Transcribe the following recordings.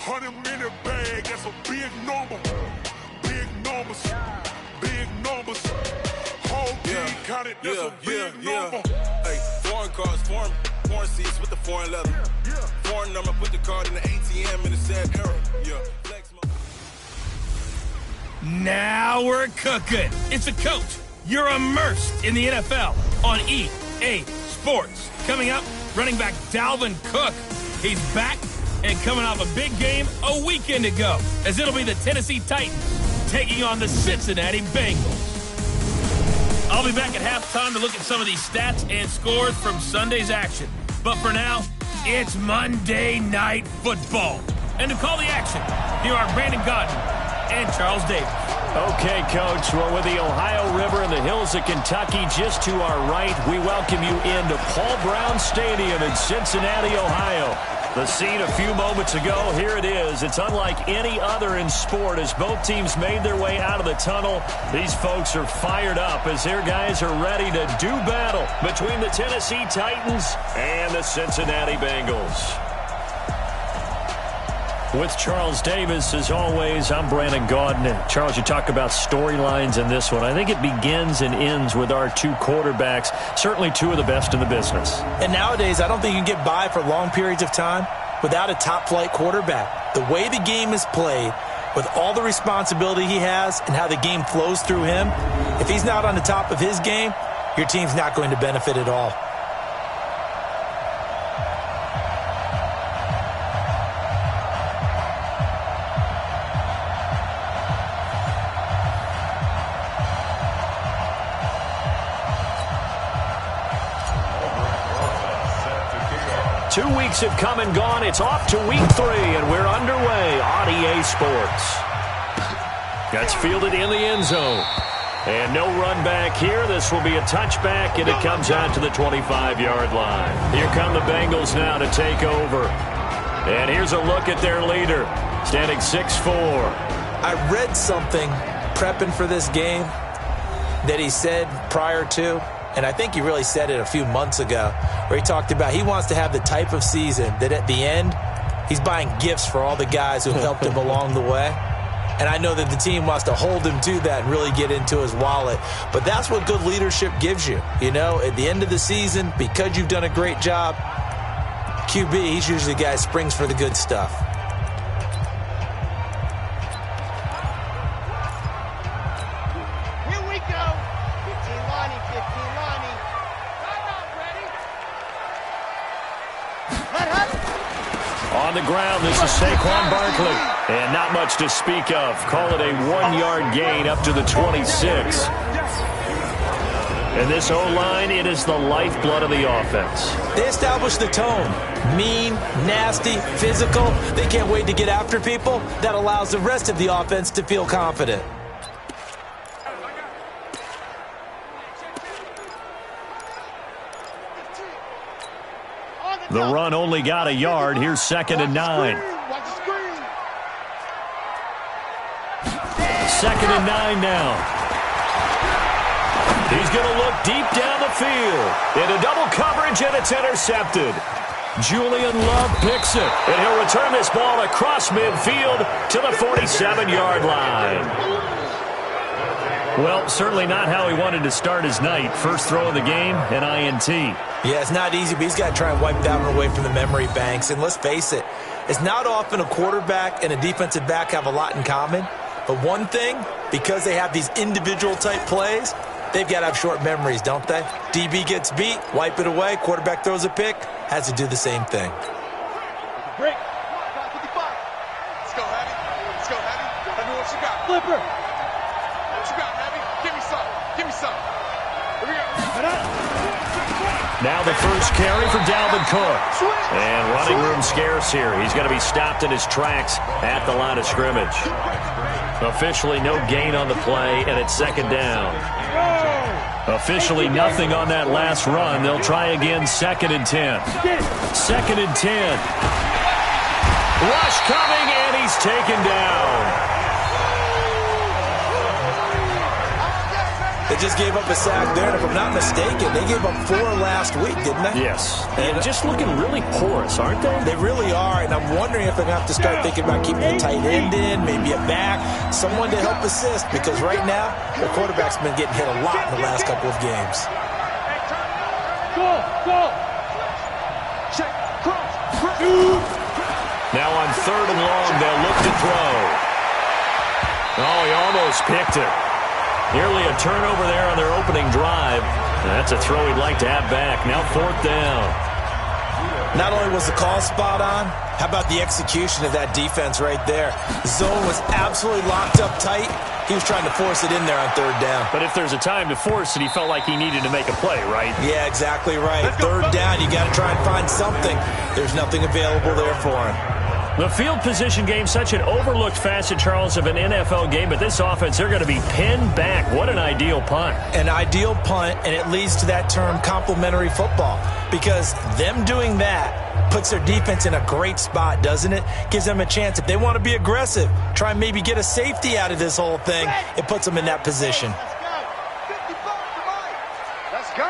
100-minute bag, that's a big number. Big numbers, big numbers. Whole team counted, that's a big number. Hey, foreign cars, foreign seats with the foreign leather. Foreign number, put the card in the ATM in the sad era. Flex. Now we're cooking. It's a coach. You're immersed in the NFL on EA Sports. Coming up, running back Dalvin Cook. He's back and coming off a big game a weekend ago, as it'll be the Tennessee Titans taking on the Cincinnati Bengals. I'll be back at halftime to look at some of these stats and scores from Sunday's action. But for now, it's Monday Night Football. And to call the action, here are Brandon Godden and Charles Davis. Okay, Coach. Well, with the Ohio River and the hills of Kentucky just to our right, we welcome you into Paul Brown Stadium in Cincinnati, Ohio. The scene a few moments ago, here it is. It's unlike any other in sport as both teams made their way out of the tunnel. These folks are fired up as their guys are ready to do battle between the Tennessee Titans and the Cincinnati Bengals. With Charles Davis, as always, I'm Brandon Gaudin. Charles, you talk about storylines in this one. I think it begins and ends with our two quarterbacks, certainly two of the best in the business. And nowadays, I don't think you can get by for long periods of time without a top-flight quarterback. The way the game is played, with all the responsibility he has and how the game flows through him, if he's not on the top of his game, your team's not going to benefit at all. 2 weeks have come and gone. It's off to week 3, and we're underway on EA Sports. That's fielded in the end zone. And no run back here. This will be a touchback, and it comes out to the 25-yard line. Here come the Bengals now to take over. And here's a look at their leader, standing 6'4". I read something prepping for this game that he said prior to, and I think he really said it a few months ago, where he talked about he wants to have the type of season that at the end, he's buying gifts for all the guys who helped him along the way. And I know that the team wants to hold him to that and really get into his wallet. But that's what good leadership gives you. You know, at the end of the season, because you've done a great job, QB, he's usually the guy who springs for the good stuff. Here we go. 15 lining, 15 lining. Timeout, ready? On the ground, this is Saquon Barkley. And not much to speak of. Call it a 1-yard gain up to the 26. And this O-line, it is the lifeblood of the offense. They establish the tone. Mean, nasty, physical. They can't wait to get after people. That allows the rest of the offense to feel confident. The run only got a yard. Here's 2nd and 9. 2nd and 9 now. He's going to look deep down the field. Into double coverage, and it's intercepted. Julian Love picks it, and he'll return this ball across midfield to the 47-yard line. Well, certainly not how he wanted to start his night. First throw of the game, an INT. Yeah, it's not easy, but he's got to try and wipe that one away from the memory banks. And let's face it, it's not often a quarterback and a defensive back have a lot in common. But one thing, because they have these individual-type plays, they've got to have short memories, don't they? DB gets beat, wipe it away, quarterback throws a pick, has to do the same thing. Break. 55. Let's go, Heavy. Let's go, Heavy. Let me what you got. Flipper. What you got, Heavy? Give me some. Give me some. Here we go. Now the first carry for Dalvin Cook. And running room scarce here. He's going to be stopped in his tracks at the line of scrimmage. Officially no gain on the play, and it's 2nd down. Officially nothing on that last run. They'll try again, 2nd and 10. 2nd and 10. Rush coming, and he's taken down. The They just gave up a sack there, and if I'm not mistaken, they gave up 4 last week, didn't they? Yes. And just looking really porous, aren't they? They really are, and I'm wondering if they're going to have to start thinking about keeping the tight end in, maybe a back, someone to help assist, because right now, their quarterback's been getting hit a lot in the last couple of games. Go! Check, cross. Now on 3rd and long, they'll look to throw. Oh, he almost picked it. Nearly a turnover there on their opening drive. That's a throw he'd like to have back. Now 4th down. Not only was the call spot on, how about the execution of that defense right there? The zone was absolutely locked up tight. He was trying to force it in there on 3rd down. But if there's a time to force it, he felt like he needed to make a play, right? Yeah, exactly right. 3rd down, you got to try and find something. There's nothing available there for him. The field position game, such an overlooked facet, Charles, of an NFL game, but this offense, they're going to be pinned back. What an ideal punt. An ideal punt, and it leads to that term complementary football, because them doing that puts their defense in a great spot, doesn't it? Gives them a chance. If they want to be aggressive, try and maybe get a safety out of this whole thing, it puts them in that position. Let's go.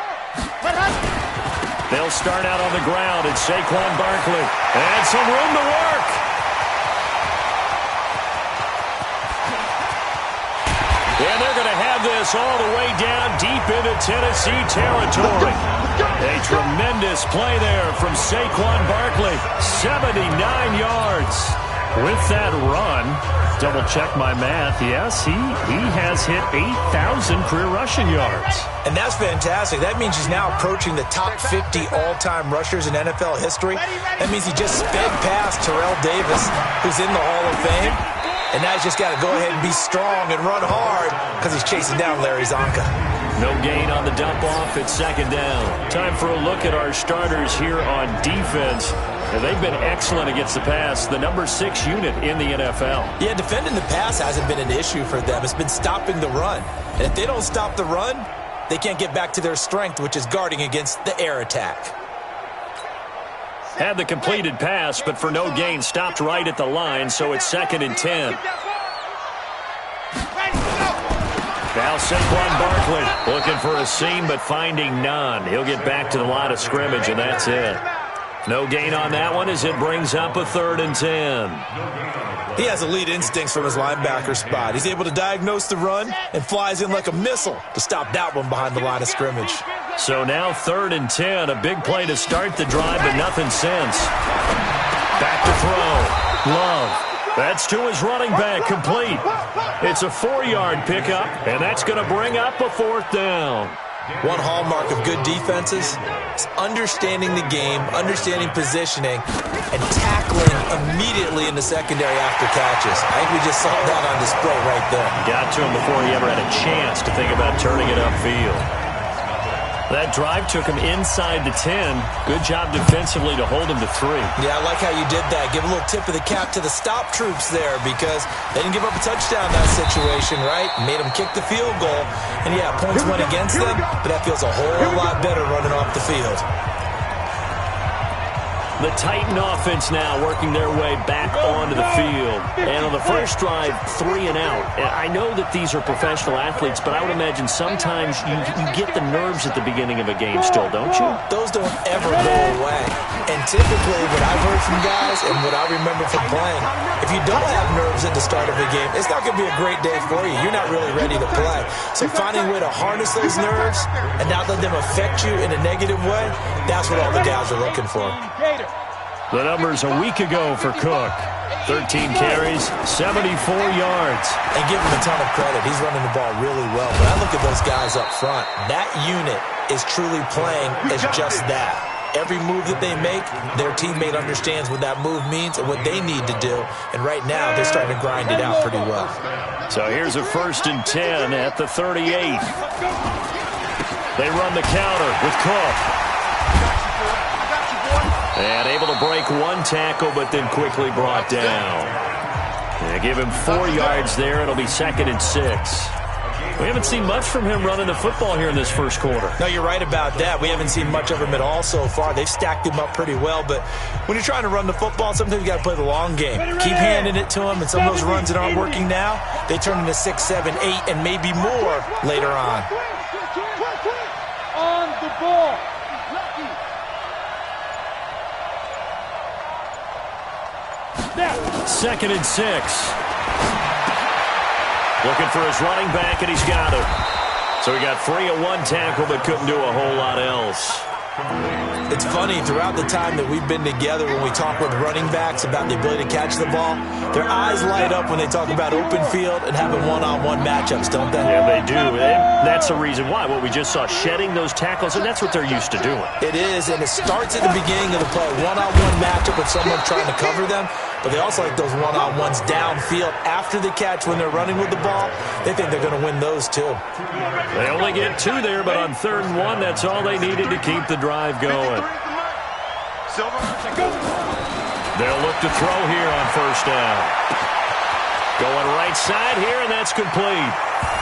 They'll start out on the ground, and Saquon Barkley and some room to work. And they're going to have this all the way down deep into Tennessee territory. A tremendous play there from Saquon Barkley. 79 yards. With that run, double check my math. Yes, he has hit 8,000 career rushing yards. And that's fantastic. That means he's now approaching the top 50 all-time rushers in NFL history. That means he just sped past Terrell Davis, who's in the Hall of Fame. And now he's just got to go ahead and be strong and run hard because he's chasing down Larry Zonka. No gain on the dump off. It's 2nd down. Time for a look at our starters here on defense. And they've been excellent against the pass, the number 6 unit in the NFL. Yeah, defending the pass hasn't been an issue for them. It's been stopping the run. And if they don't stop the run, they can't get back to their strength, which is guarding against the air attack. Had the completed pass, but for no gain, stopped right at the line, so it's 2nd and 10. Now Saquon Barkley looking for a seam, but finding none. He'll get back to the line of scrimmage, and that's it. No gain on that one as it brings up a 3rd and 10. He has elite instincts from his linebacker spot. He's able to diagnose the run and flies in like a missile to stop that one behind the line of scrimmage. So now 3rd and 10, a big play to start the drive, but nothing since. Back to throw. Love. That's to his running back, complete. It's a 4-yard pickup, and that's going to bring up a 4th down. One hallmark of good defenses is understanding the game, understanding positioning, and tackling immediately in the secondary after catches. I think we just saw that on display right there. Got to him before he ever had a chance to think about turning it upfield. That drive took him inside the 10. Good job defensively to hold him to 3. Yeah, I like how you did that. Give a little tip of the cap to the stop troops there because they didn't give up a touchdown in that situation, right? Made them kick the field goal. And, yeah, points went against them, but that feels a whole lot better running off the field. The Titan offense now working their way back onto the field. And on the first drive, 3 and out. I know that these are professional athletes, but I would imagine sometimes you get the nerves at the beginning of a game still, don't you? Those don't ever go away. And typically what I've heard from guys and what I remember from playing, if you don't have nerves at the start of a game, it's not going to be a great day for you. You're not really ready to play. So finding a way to harness those nerves and not let them affect you in a negative way, that's what all the guys are looking for. The numbers a week ago for Cook. 13 carries, 74 yards. And give him a ton of credit. He's running the ball really well. But I look at those guys up front. That unit is truly playing as just that. Every move that they make, their teammate understands what that move means and what they need to do. And right now, they're starting to grind it out pretty well. So here's a 1st and 10 at the 38. They run the counter with Cook. And able to break one tackle, but then quickly brought down. They give him 4 yards there. It'll be 2nd and 6. We haven't seen much from him running the football here in this first quarter. No, you're right about that. We haven't seen much of him at all so far. They've stacked him up pretty well, but when you're trying to run the football, sometimes you got to play the long game. Keep handing it to him, and some of those runs that aren't working now, they turn into 6, 7, 8, and maybe more later on. 2nd and 6. Looking for his running back, and he's got him. So he got free of one tackle, but couldn't do a whole lot else. It's funny, throughout the time that we've been together, when we talk with running backs about the ability to catch the ball, their eyes light up when they talk about open field and having one-on-one matchups, don't they? Yeah, they do. And that's the reason why. What we just saw, shedding those tackles, and that's what they're used to doing. It is, and it starts at the beginning of the play. One-on-one matchup with someone trying to cover them, but they also like those one-on-ones downfield after the catch when they're running with the ball. They think they're going to win those, too. They only get 2 there, but on 3rd and 1, that's all they needed to keep the drive going. They'll look to throw here on 1st down. Going right side here, and that's complete.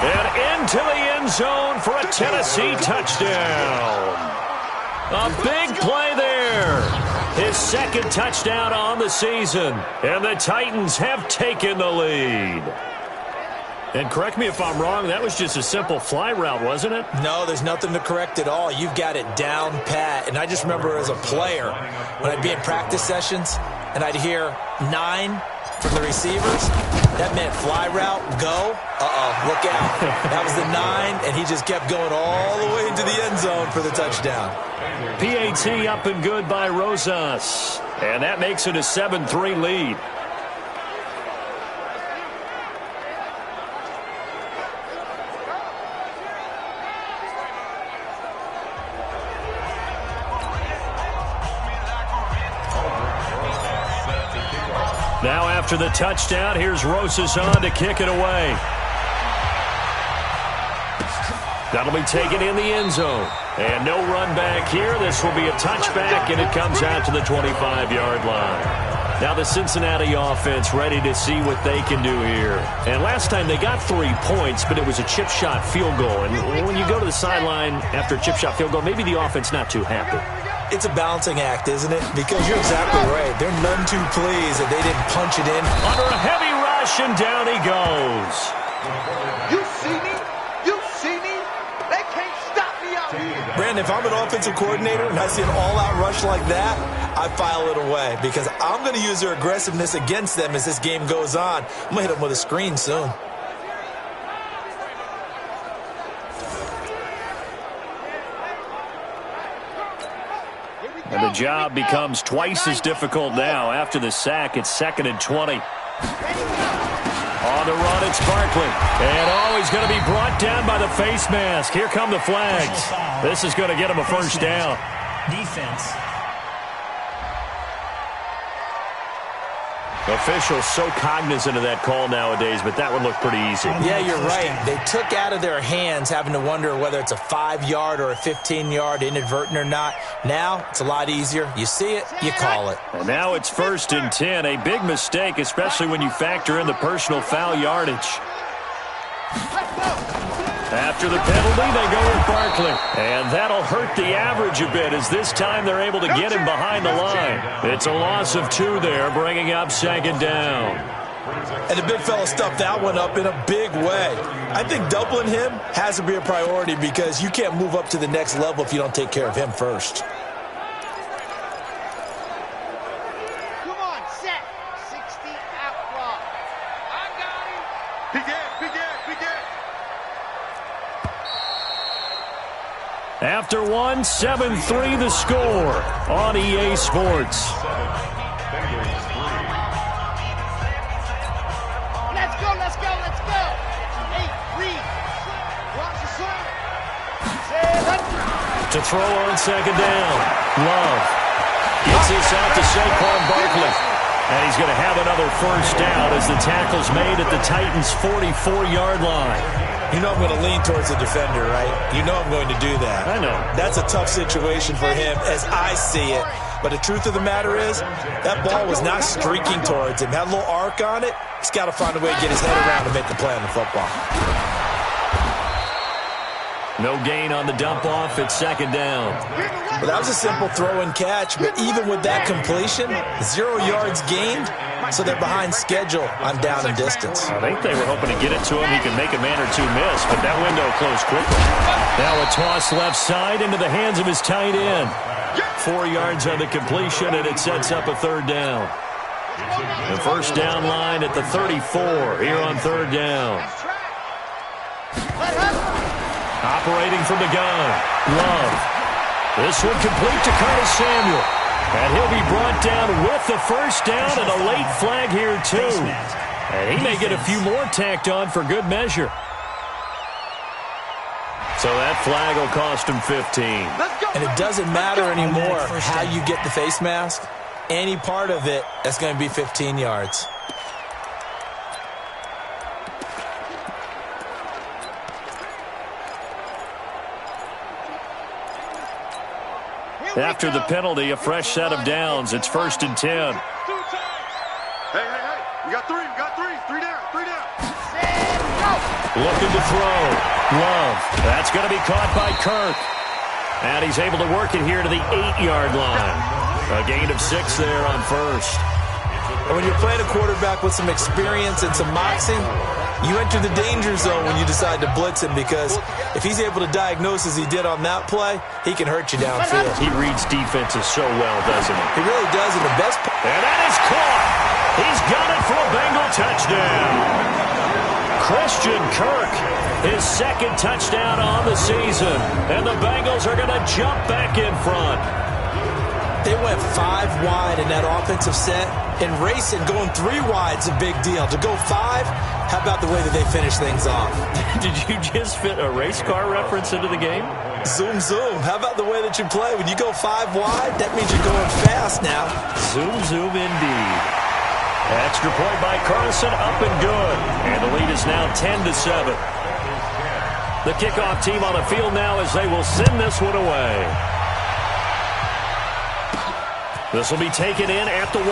And into the end zone for a Tennessee touchdown. A big play there. His 2nd touchdown on the season. And the Titans have taken the lead. And correct me if I'm wrong, that was just a simple fly route, wasn't it? No, there's nothing to correct at all. You've got it down pat. And I just remember as a player, when I'd be in practice sessions, and I'd hear 9 from the receivers, that meant fly route, go. Look out. That was the 9, and he just kept going all the way into the end zone for the touchdown. PAT up and good by Rosas. And that makes it a 7-3 lead. Now after the touchdown, here's Rosas on to kick it away. That'll be taken in the end zone. And no run back here. This will be a touchback, and it comes out to the 25-yard line. Now the Cincinnati offense ready to see what they can do here. And last time they got 3 points, but it was a chip shot field goal. And when you go to the sideline after a chip shot field goal, maybe the offense not too happy. It's a balancing act, isn't it? Because you're exactly right. They're none too pleased that they didn't punch it in. Under a heavy rush, and down he goes. You see me? You see me? They can't stop me out here. Brandon, if I'm an offensive coordinator and I see an all-out rush like that, I file it away because I'm going to use their aggressiveness against them as this game goes on. I'm going to hit them with a screen soon. And the job becomes twice as difficult now. After the sack, it's 2nd and 20. On the run, it's Barkley. And he's going to be brought down by the face mask. Here come the flags. This is going to get him a 1st down. Defense. Officials so cognizant of that call nowadays, but that would look pretty easy. Yeah, you're right. They took out of their hands having to wonder whether it's a 5-yard or a 15-yard, inadvertent or not. Now, it's a lot easier. You see it, you call it. And now it's 1st and 10. A big mistake, especially when you factor in the personal foul yardage. After the penalty, they go with Barkley. And that'll hurt the average a bit as this time they're able to get him behind the line. It's a loss of 2 there, bringing up 2nd down. And the big fella stuffed that one up in a big way. I think doubling him has to be a priority because you can't move up to the next level if you don't take care of him first. Come on, set. 60 out block. I got him. Begin. After 1, 7-3 the score on EA Sports. Let's go. 8, read. Watch the side. To throw on 2nd down. Love gets this out to Saquon Barkley. And he's going to have another 1st down as the tackle's made at the Titans' 44-yard line. You know I'm going to lean towards the defender, right? You know I'm going to do that. I know. That's a tough situation for him as I see it. But the truth of the matter is, that ball was not streaking towards him. Had a little arc on it. He's got to find a way to get his head around and make the play on the football. No gain on the dump-off. It's 2nd down. Well, that was a simple throw and catch, but even with that completion, 0 yards gained, so they're behind schedule on down and distance. I think they were hoping to get it to him. He could make a man or 2 miss, but that window closed quickly. Now a toss left side into the hands of his tight end. 4 yards on the completion, and it sets up a 3rd down. The first down line at the 34 here on third down. Operating from the gun, Love. This one complete to Curtis Samuel. And he'll be brought down with the first down and a late flag here, too. And he may get a few more tacked on for good measure. So that flag will cost him 15. And it doesn't matter anymore how you get the face mask. Any part of it, that's going to be 15 yards. After the penalty, a fresh set of downs. It's 1st and 10. Hey, we got three. Three down. Looking to throw. Love. That's going to be caught by Kirk. And he's able to work it here to the 8-yard line. A gain of 6 there on first. And when you're playing a quarterback with some experience and some moxie, you enter the danger zone when you decide to blitz him, because if he's able to diagnose as he did on that play, he can hurt you downfield. He reads defenses so well, doesn't he? He really does, and the best... And that is caught. He's got it for a Bengal touchdown. Christian Kirk, his second touchdown on the season. And the Bengals are going to jump back in front. They went 5 wide in that offensive set, and racing going 3 wide's a big deal. To go 5, how about the way that they finish things off? Did you just fit a race car reference into the game? Zoom, zoom. How about the way that you play? When you go 5 wide, that means you're going fast now. Zoom, zoom indeed. Extra point by Carlson, up and good. And the lead is now 10-7. The kickoff team on the field now as they will send this one away. This will be taken in at the 1.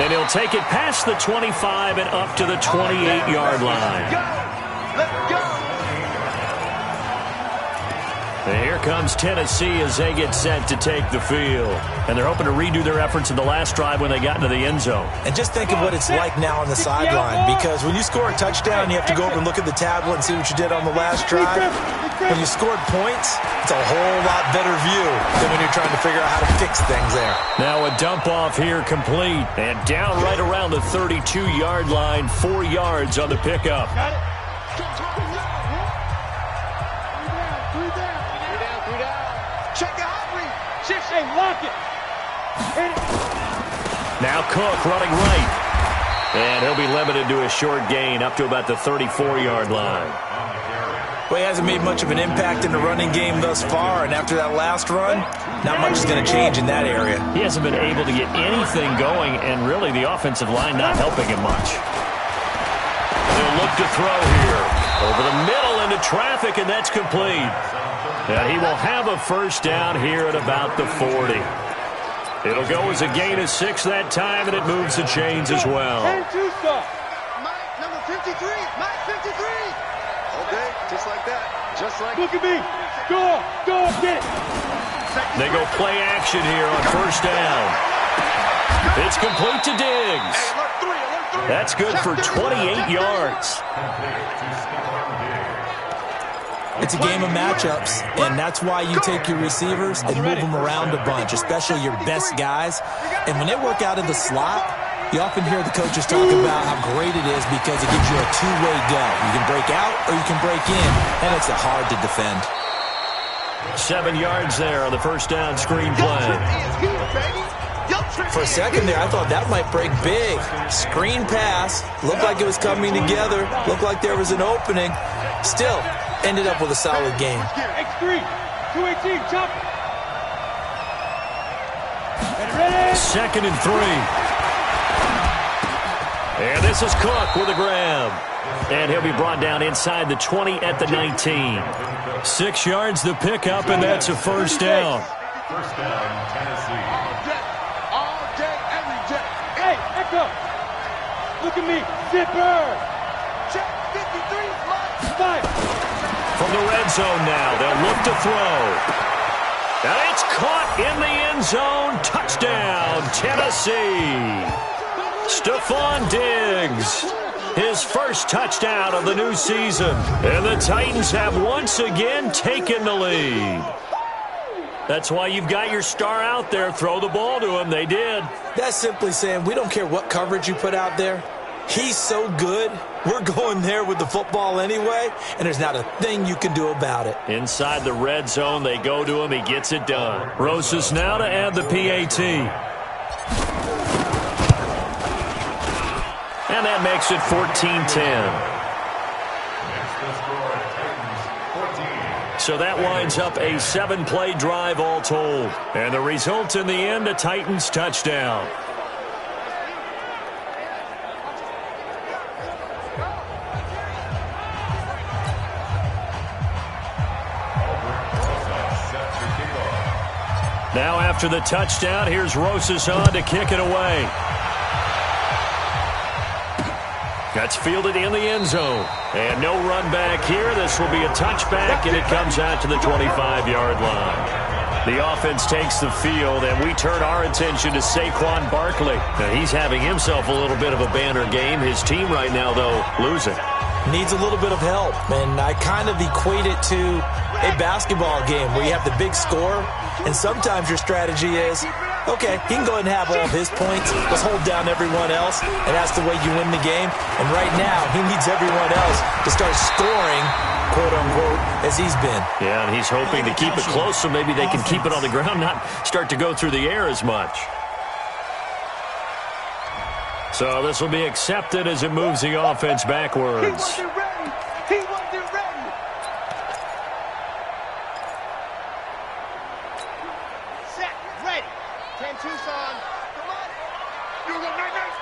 And he'll take it past the 25 and up to the 28-yard line. Let's go. And here comes Tennessee as they get set to take the field. And they're hoping to redo their efforts in the last drive when they got into the end zone. And just think of what it's like now on the sideline, because when you score a touchdown, you have to go over and look at the tablet and see what you did on the last drive. When you scored points, it's a whole lot better view than when you're trying to figure out how to fix things there. Now a dump off here complete. And down right around the 32-yard line, 4 yards on the pickup. Got it. Check the hot read. Hey, lock it. Hit it. Now Cook running right. And he'll be limited to a short gain up to about the 34-yard line. Well, he hasn't made much of an impact in the running game thus far, and after that last run, not much is going to change in that area. He hasn't been able to get anything going, and really the offensive line not helping him much. They'll look to throw here. Over the middle into traffic, and that's complete. And he will have a first down here at about the 40. It'll go as a gain of 6 that time, and it moves the chains as well. Mike, number 53. Mike, 53. Okay, just like that. Just like... Look at me. Go, get it. They go play action here on first down. It's complete to Diggs. That's good for 28 yards. It's a game of matchups, and that's why you take your receivers and move them around a bunch, especially your best guys. And when they work out of the slot, you often hear the coaches talk about how great it is because it gives you a two-way go. You can break out or you can break in, and it's hard to defend. 7 yards there on the first down screen play. For a second there, I thought that might break big. Screen pass, looked like it was coming together, looked like there was an opening. Still, ended up with a solid game. X3, 218, chop. 2nd and 3. And this is Cook with a grab. And he'll be brought down inside the 20 at the 19. 6 yards the pickup, and that's a first down. First down, Tennessee. All day, every day. Hey, Echo, look at me. Zipper. Check 53, fire. From the red zone now, they'll look to throw. And it's caught in the end zone. Touchdown, Tennessee. Stephon Diggs, his first touchdown of the new season. And the Titans have once again taken the lead. That's why you've got your star out there. Throw the ball to him. They did. That's simply saying we don't care what coverage you put out there. He's so good, we're going there with the football anyway, and there's not a thing you can do about it. Inside the red zone, they go to him. He gets it done. Rosas now to add the PAT. And that makes it 14-10. So that winds up a 7-play drive all told. And the result in the end, a Titans touchdown. Now after the touchdown, here's Rosas on to kick it away. That's fielded in the end zone. And no run back here. This will be a touchback, and it comes out to the 25-yard line. The offense takes the field, and we turn our attention to Saquon Barkley. Now, he's having himself a little bit of a banner game. His team right now, though, losing. Needs a little bit of help, and I kind of equate it to a basketball game where you have the big score, and sometimes your strategy is, okay, he can go ahead and have all of his points. Let's hold down everyone else, and that's the way you win the game. And right now, he needs everyone else to start scoring, quote-unquote, as he's been. Yeah, and he's hoping to keep it close so maybe they can keep it on the ground, not start to go through the air as much. So this will be accepted as it moves the offense backwards. He wasn't ready. He wasn't ready. Set. Ready. 10 Tucson. Come on. You go night-night.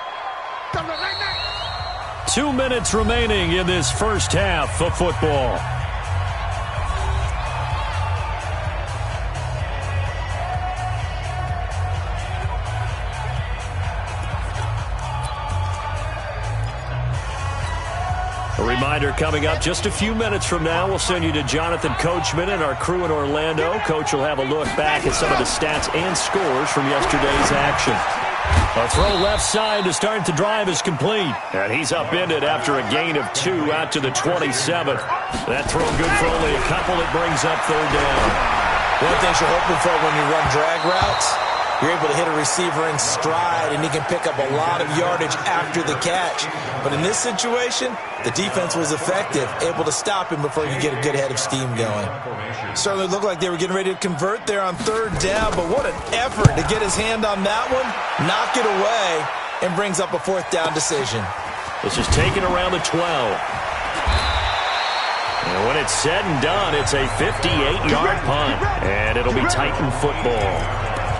Come on, night-night. 2 minutes remaining in this first half of football. A reminder coming up just a few minutes from now, we'll send you to Jonathan Coachman and our crew in Orlando. Coach will have a look back at some of the stats and scores from yesterday's action. A throw left side to start the drive is complete. And he's upended after a gain of 2 out to the 27th. That throw good for only a couple. It brings up third down. One of the things you're hoping for when you run drag routes, you're able to hit a receiver in stride, and he can pick up a lot of yardage after the catch. But in this situation, the defense was effective, able to stop him before he could get a good head of steam going. Certainly looked like they were getting ready to convert there on third down, but what an effort to get his hand on that one, knock it away, and brings up a fourth down decision. This is taken around the 12. And when it's said and done, it's a 58-yard punt, and it'll be Titan football.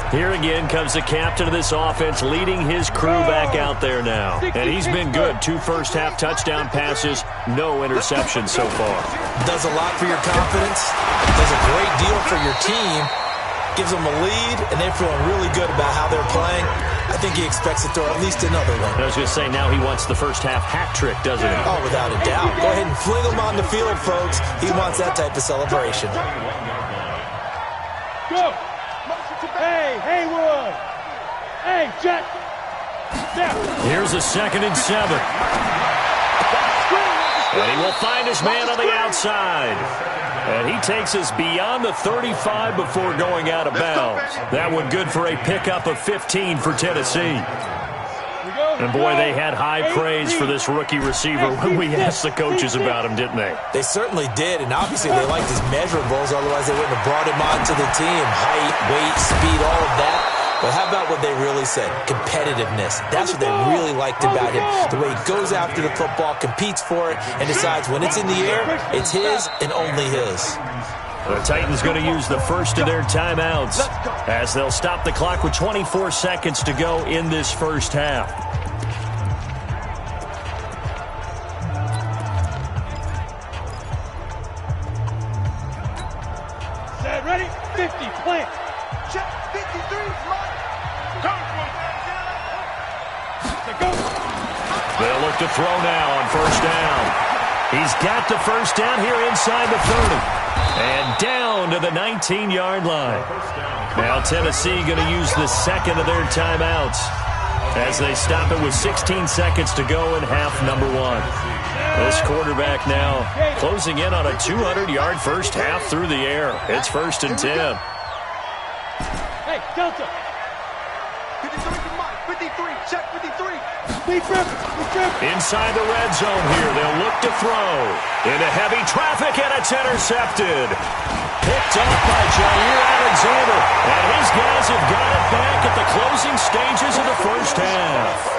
Here again comes the captain of this offense leading his crew back out there now. And he's been good. 2 first-half touchdown passes, no interceptions so far. Does a lot for your confidence, does a great deal for your team, gives them a lead, and they're feeling really good about how they're playing. I think he expects to throw at least another one. I was going to say, now he wants the first-half hat trick, doesn't he? Oh, without a doubt. Go ahead and fling him on the field, folks. He wants that type of celebration. Go. Hey, Haywood. Hey, Jet. Here's a 2nd and 7. And he will find his man on the outside. And he takes us beyond the 35 before going out of bounds. That one good for a pickup of 15 for Tennessee. And boy, they had high praise for this rookie receiver when we asked the coaches about him, didn't they? They certainly did, and obviously they liked his measurables, otherwise they wouldn't have brought him onto the team. Height, weight, speed, all of that. But how about what they really said? Competitiveness. That's what they really liked about him. The way he goes after the football, competes for it, and decides when it's in the air, it's his and only his. The Titans going to use the first of their timeouts as they'll stop the clock with 24 seconds to go in this first half. Ready? 50, plant. Check, 53, slide. Go. They'll look to throw now on first down. He's got the first down here inside the 30. And down to the 19-yard line. Now Tennessee going to use the second of their timeouts as they stop it with 16 seconds to go in half number 1. This quarterback now closing in on a 200-yard first half through the air. It's 1st and 10. Hey, Delta. 53 for Mike. 53. Check 53. Inside the red zone here. They'll look to throw. Into heavy traffic, and it's intercepted. Picked off by Jair Alexander. And his guys have got it back at the closing stages of the first half.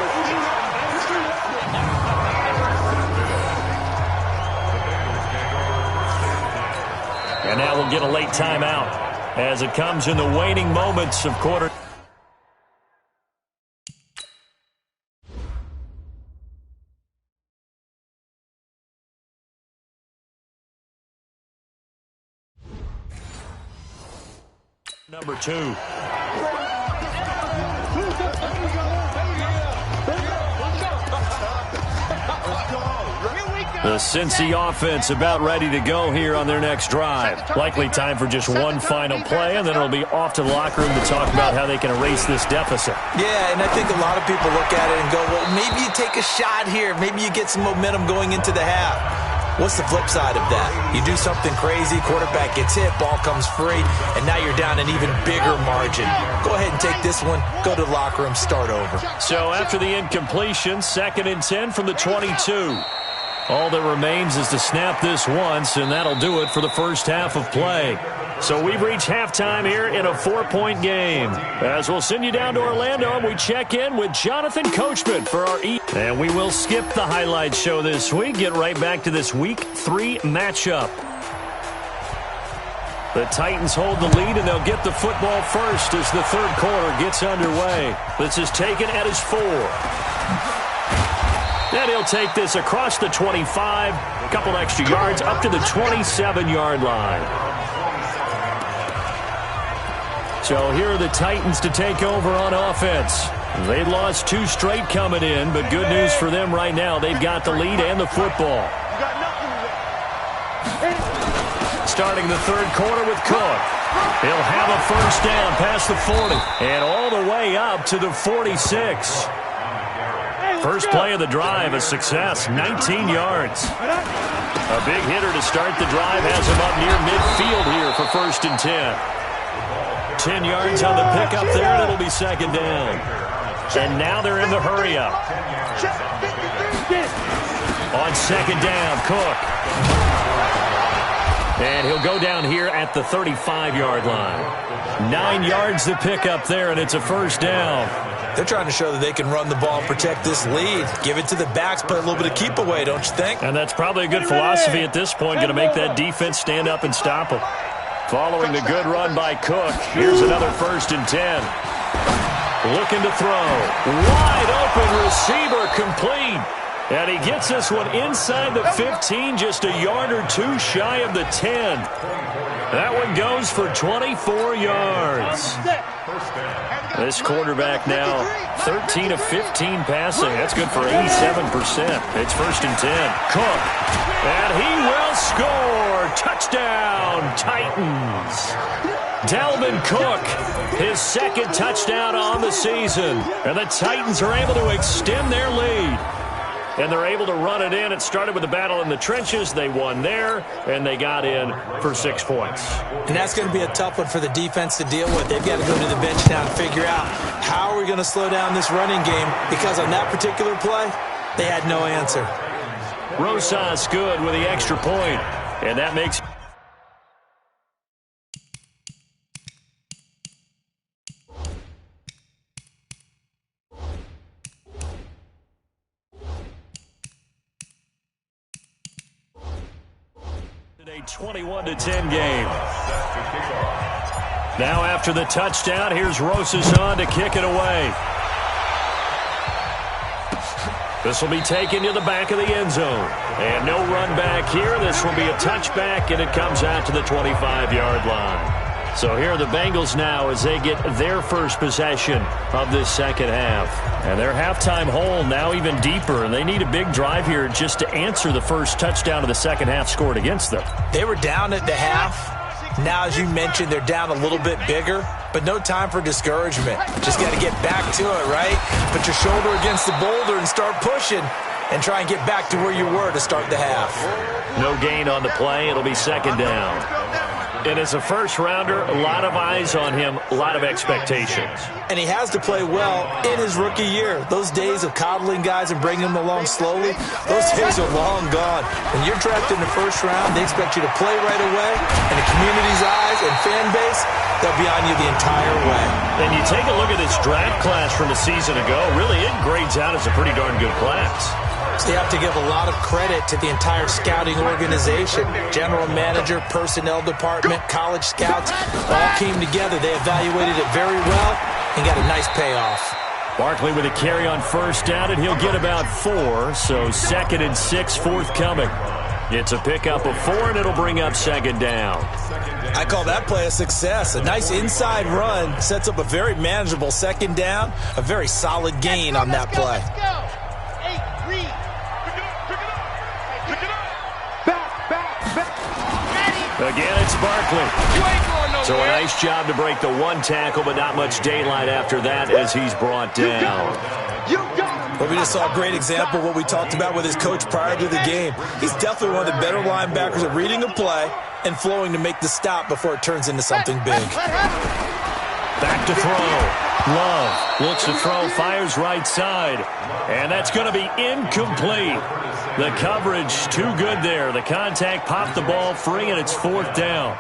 And now we'll get a late timeout as it comes in the waning moments of quarter. Number 2. The Cincy offense about ready to go here on their next drive. Likely time for just one final play, and then it'll be off to the locker room to talk about how they can erase this deficit. Yeah, and I think a lot of people look at it and go, well, maybe you take a shot here. Maybe you get some momentum going into the half. What's the flip side of that? You do something crazy, quarterback gets hit, ball comes free, and now you're down an even bigger margin. Go ahead and take this one, go to the locker room, start over. So after the incompletion, 2nd and 10 from the 22. All that remains is to snap this once, and that'll do it for the first half of play. So we've reached halftime here in a 4-point game. As we'll send you down to Orlando, and we check in with Jonathan Coachman for our And we will skip the highlight show this week. Get right back to this Week 3 matchup. The Titans hold the lead, and they'll get the football first as the third quarter gets underway. This is taken at his 4. And he'll take this across the 25, a couple extra yards up to the 27-yard line. So here are the Titans to take over on offense. They lost 2 straight coming in, but good news for them right now. They've got the lead and the football. Starting the third quarter with Cook. He'll have a first down past the 40 and all the way up to the 46. First play of the drive, a success, 19 yards. A big hitter to start the drive has him up near midfield here for 1st and 10. 10 yards on the pickup there, and it'll be 2nd down. And now they're in the hurry-up. On 2nd down, Cook. And he'll go down here at the 35-yard line. 9 yards to pick up there, and it's a first down. They're trying to show that they can run the ball and protect this lead. Give it to the backs, play a little bit of keep away, don't you think? And that's probably a good philosophy at this point, going to make that defense stand up and stop them. Following the good run by Cook, here's another 1st and 10. Looking to throw. Wide open receiver complete. And he gets this one inside the 15, just a yard or 2 shy of the 10. That one goes for 24 yards. This quarterback now 13 of 15 passing. That's good for 87%. It's 1st and 10. Cook. And he will score. Touchdown, Titans. Dalvin Cook, his 2nd touchdown on the season. And the Titans are able to extend their lead. And they're able to run it in. It started with a battle in the trenches. They won there, and they got in for 6 points. And that's going to be a tough one for the defense to deal with. They've got to go to the bench now and figure out how are we going to slow down this running game, because on that particular play, they had no answer. Rosas good with the extra point, and that makes... a 21-10 game. Now after the touchdown, here's Rosas on to kick it away. This will be taken to the back of the end zone. And no run back here. This will be a touchback, and it comes out to the 25-yard line. So here are the Bengals now as they get their first possession of this second half. And their halftime hole now even deeper, and they need a big drive here just to answer the first touchdown of the second half scored against them. They were down at the half. Now, as you mentioned, they're down a little bit bigger, but no time for discouragement. Just got to get back to it, right? Put your shoulder against the boulder and start pushing and try and get back to where you were to start the half. No gain on the play. It'll be 2nd down. And as a first-rounder, a lot of eyes on him, a lot of expectations. And he has to play well in his rookie year. Those days of coddling guys and bringing them along slowly, those days are long gone. When you're drafted in the first round, they expect you to play right away. And the community's eyes and fan base, they'll be on you the entire way. And you take a look at this draft class from a season ago, really it grades out as a pretty darn good class. So you have to give a lot of credit to the entire scouting organization. General manager, personnel department, college scouts, all came together. They evaluated it very well and got a nice payoff. Barkley with a carry on first down, and he'll get about 4, so 2nd and 6 forthcoming. It's a pickup of 4, and it'll bring up 2nd down. I call that play a success. A nice inside run sets up a very manageable 2nd down, a very solid gain on that play. Again, it's Barkley. So a nice job to break the 1 tackle, but not much daylight after that as he's brought down. Well, we just saw a great example of what we talked about with his coach prior to the game. He's definitely one of the better linebackers at reading a play and flowing to make the stop before it turns into something big. Back to throw. Love looks to throw, fires right side. And that's going to be incomplete. The coverage too good there. The contact popped the ball free, and it's 4th down.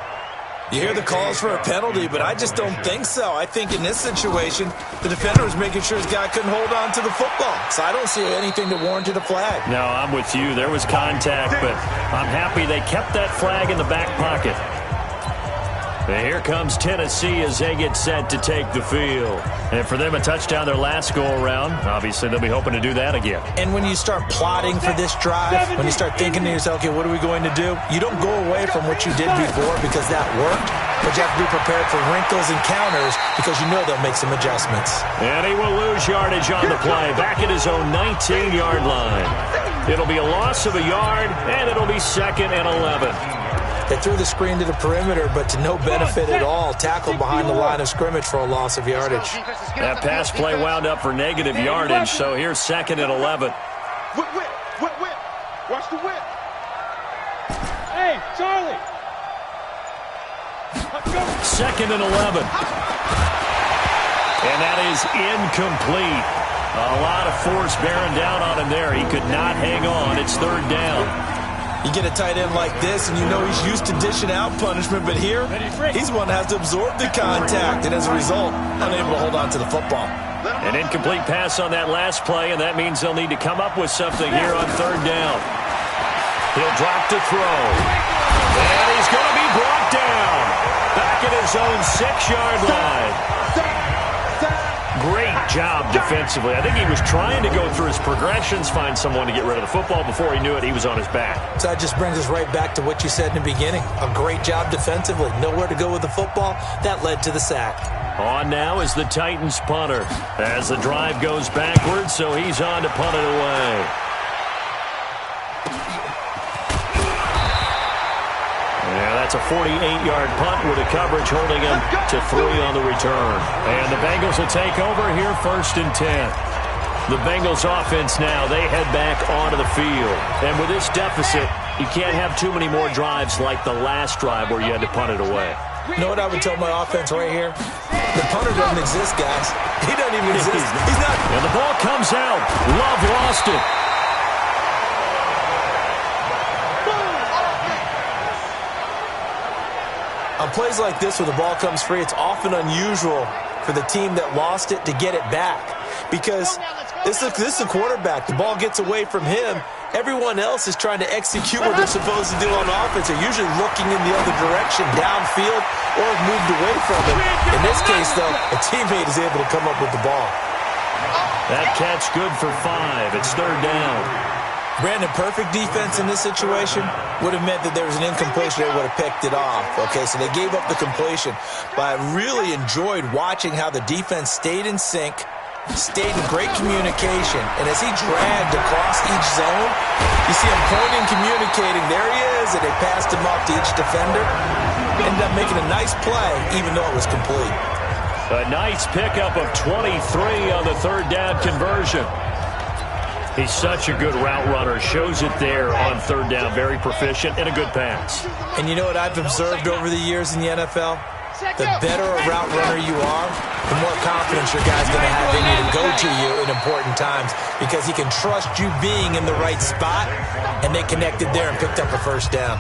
You hear the calls for a penalty, but I just don't think so. I think in this situation, the defender was making sure his guy couldn't hold on to the football. So I don't see anything to warrant a flag. No, I'm with you. There was contact, but I'm happy they kept that flag in the back pocket. And here comes Tennessee as they get set to take the field. And for them, a touchdown their last go-around. Obviously, they'll be hoping to do that again. And when you start plotting for this drive, when you start thinking to yourself, okay, what are we going to do? You don't go away from what you did before because that worked. But you have to be prepared for wrinkles and counters because you know they'll make some adjustments. And he will lose yardage on the play, back at his own 19-yard line. It'll be a loss of a yard, and it'll be 2nd and 11. They threw the screen to the perimeter, but to no benefit at all. Tackled behind the line of scrimmage for a loss of yardage. That pass play wound up for negative yardage, so here's 2nd and 11. Whip. Watch the whip. Hey, Charlie. 2nd and 11. And that is incomplete. A lot of force bearing down on him there. He could not hang on. It's 3rd down. You get a tight end like this, and you know he's used to dishing out punishment, but here, he's one that has to absorb the contact, and as a result, unable to hold on to the football. An incomplete pass on that last play, and that means they'll need to come up with something here on 3rd down. He'll drop to throw. And he's going to be brought down. Back at his own 6-yard line. Great job defensively. I think he was trying to go through his progressions, find someone to get rid of the football. Before he knew it, he was on his back. So that just brings us right back to what you said in the beginning. A great job defensively. Nowhere to go with the football. That led to the sack. On now is the Titans punter as the drive goes backwards, so he's on to punt it away. Yeah, that's a 48-yard punt with a coverage holding him to 3 on the return. And the Bengals will take over here 1st and 10. The Bengals offense now, they head back onto the field. And with this deficit, you can't have too many more drives like the last drive where you had to punt it away. You know what I would tell my offense right here? The punter doesn't exist, guys. He doesn't even exist. He's not. And the ball comes out. Love lost it. On plays like this where the ball comes free, it's often unusual for the team that lost it to get it back. Because this is a quarterback. The ball gets away from him. Everyone else is trying to execute what they're supposed to do on offense. They're usually looking in the other direction, downfield, or have moved away from it. In this case, though, a teammate is able to come up with the ball. That catch good for 5. It's 3rd down. Brandon, perfect defense in this situation would have meant that there was an incompletion. They would have picked it off. Okay, so they gave up the completion. But I really enjoyed watching how the defense stayed in sync, stayed in great communication. And as he dragged across each zone, you see him pointing, communicating. There he is, and they passed him off to each defender. Ended up making a nice play, even though it was complete. A nice pickup of 23 on the 3rd down conversion. He's such a good route runner. Shows it there on third down. Very proficient and a good pass. And you know what I've observed over the years in the NFL? The better a route runner you are, the more confidence your guy's going to have in you to go to you in important times because he can trust you being in the right spot, and they connected there and picked up a first down.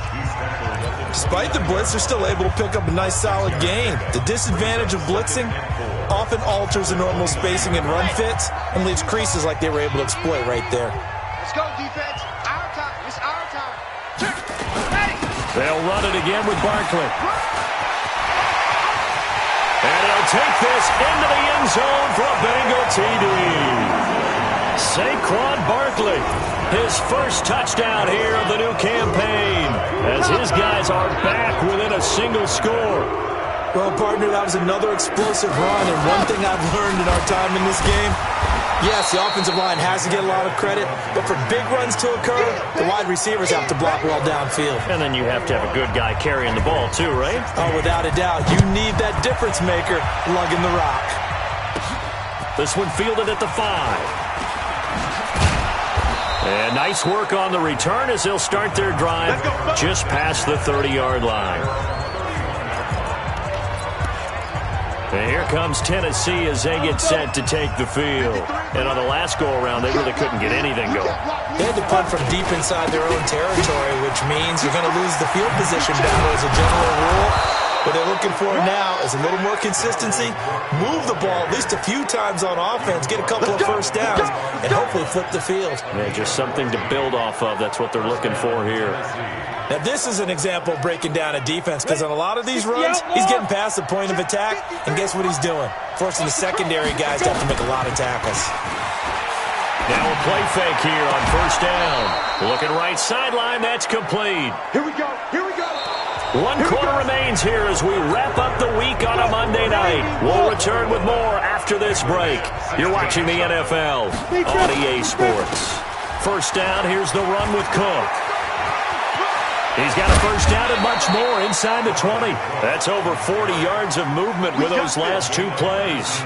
Despite the blitz, they're still able to pick up a nice, solid gain. The disadvantage of blitzing often alters the normal spacing and run fits and leaves creases like they were able to exploit right there. Let's go, defense. Our time. It's our time. Ready. They'll run it again with Barkley. And he'll take this into the end zone for a Bengal TD. Saquon Barkley, his first touchdown here of the new campaign, as his guys are back within a single score. Well, partner, that was another explosive run, and one thing I've learned in our time in this game, yes, the offensive line has to get a lot of credit, but for big runs to occur, the wide receivers have to block well downfield. And then you have to have a good guy carrying the ball too, right? Oh, without a doubt. You need that difference maker lugging the rock. This one fielded at the 5. And nice work on the return as they'll start their drive just past the 30-yard line. And here comes Tennessee as they get set to take the field. And on the last go-around, they really couldn't get anything going. They had to punt from deep inside their own territory, which means you're going to lose the field position battle as a general rule. What they're looking for now is a little more consistency, move the ball at least a few times on offense, get a couple of first downs, and hopefully flip the field. Yeah, just something to build off of. That's what they're looking for here. Now, this is an example of breaking down a defense because on a lot of these runs, he's getting past the point of attack, and guess what he's doing? Forcing the secondary guys to have to make a lot of tackles. Now a play fake here on first down. Looking right sideline, that's complete. Here we go. Here we go. 1 quarter remains here as we wrap up the week on a Monday night. We'll return with more after this break. You're watching the NFL on EA Sports. First down, here's the run with Cook. He's got a first down and much more inside the 20. That's over 40 yards of movement with those last 2 plays.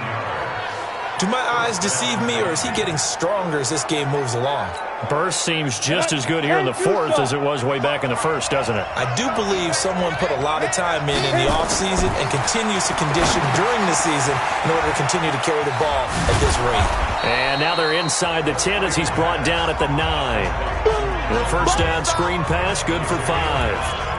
Do my eyes deceive me, or is he getting stronger as this game moves along? Burst seems just as good here in the 4th as it was way back in the 1st, doesn't it? I do believe someone put a lot of time in the offseason and continues to condition during the season in order to continue to carry the ball at this rate. And now they're inside the 10 as he's brought down at the 9. And a first down screen pass, good for 5.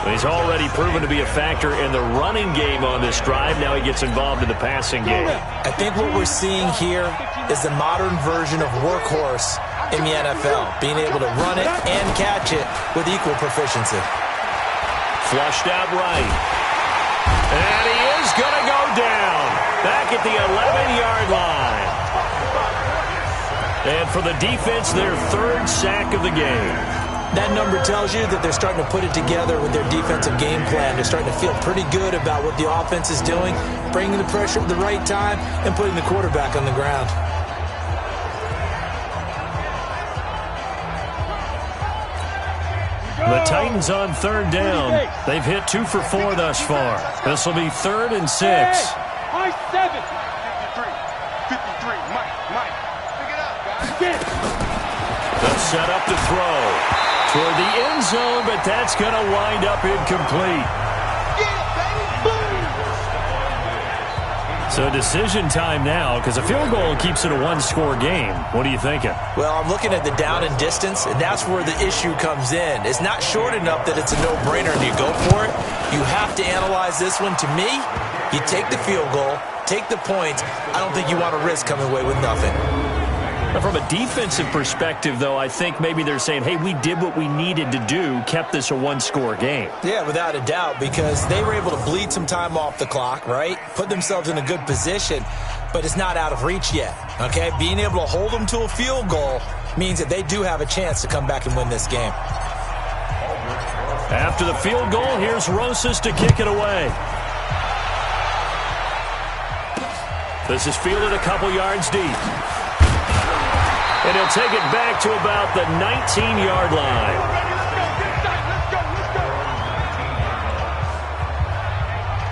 He's already proven to be a factor in the running game on this drive. Now he gets involved in the passing game. I think what we're seeing here is the modern version of workhorse in the NFL, being able to run it and catch it with equal proficiency. Flushed out right. And he is going to go down back at the 11-yard line. And for the defense, their 3rd sack of the game. That number tells you that they're starting to put it together with their defensive game plan. They're starting to feel pretty good about what the offense is doing, bringing the pressure at the right time, and putting the quarterback on the ground. The Titans on 3rd down. They've hit 2 for 4 thus far. This will be 3rd and 6. I 7. 53. Mike. Pick it up, guys. They'll set up to throw toward the end zone, but that's going to wind up incomplete. Get it, baby. Boom. So decision time now, because a field goal keeps it a 1-score game. What are you thinking? Well, I'm looking at the down and distance, and that's where the issue comes in. It's not short enough that it's a no-brainer and you go for it. You have to analyze this one. To me, you take the field goal, take the points. I don't think you want to risk coming away with nothing. From a defensive perspective, though, I think maybe they're saying, hey, we did what we needed to do, kept this a 1-score game. Yeah, without a doubt, because they were able to bleed some time off the clock, right? Put themselves in a good position, but it's not out of reach yet, okay? Being able to hold them to a field goal means that they do have a chance to come back and win this game. After the field goal, here's Rosas to kick it away. This is fielded a couple yards deep. And he'll take it back to about the 19-yard line.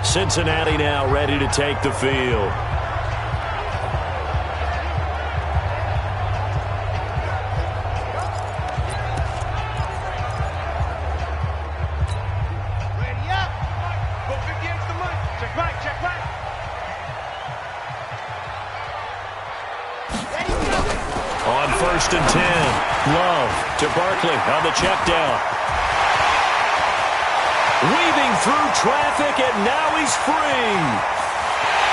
Cincinnati now ready to take the field. 1st and 10. Love to Barkley on the check down. Weaving through traffic, and now he's free.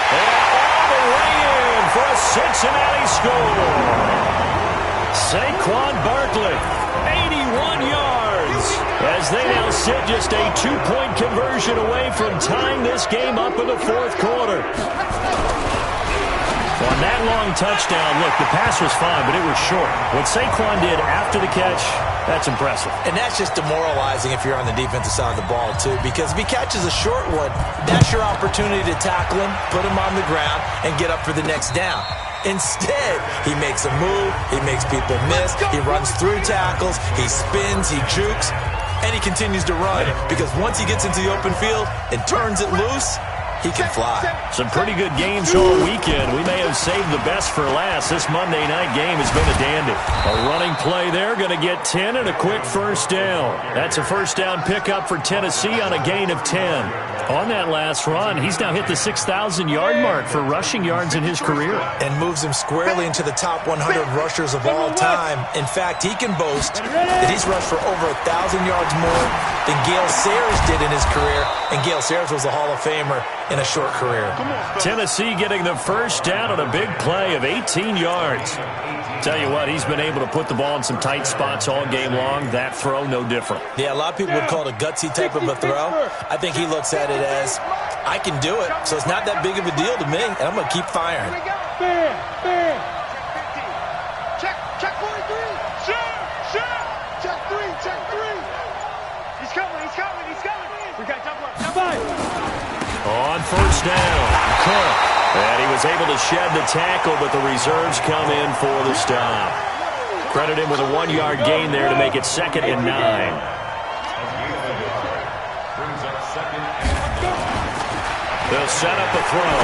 And all the way in for a Cincinnati score. Saquon Barkley, 81 yards, as they now sit just a 2-point conversion away from tying this game up in the 4th quarter. On that long touchdown, look, the pass was fine, but it was short. What Saquon did after the catch, that's impressive. And that's just demoralizing if you're on the defensive side of the ball, too, because if he catches a short one, that's your opportunity to tackle him, put him on the ground, and get up for the next down. Instead, he makes a move, he makes people miss, he runs through tackles, he spins, he jukes, and he continues to run, because once he gets into the open field and turns it loose, he can fly. Some pretty good games all weekend. We may have saved the best for last. This Monday night game has been a dandy. A running play there, going to get 10 and a quick first down. That's a first down pickup for Tennessee on a gain of 10. On that last run, he's now hit the 6,000-yard mark for rushing yards in his career. And moves him squarely into the top 100 rushers of all time. In fact, he can boast that he's rushed for over 1,000 yards more than Gale Sayers did in his career. And Gale Sayers was a Hall of Famer in a short career. Tennessee getting the first down on a big play of 18 yards. Tell you what, he's been able to put the ball in some tight spots all game long. That throw, no different. Yeah, a lot of people would call it a gutsy type of a throw. I think he looks at it as, I can do it, so it's not that big of a deal to me, and I'm going to keep firing. Check 43. Check 3. He's coming. We got jump left. On first down, Cook. And he was able to shed the tackle, but the reserves come in for the stop. Credit him with a 1-yard gain there to make it 2nd and 9. They'll set up a throw.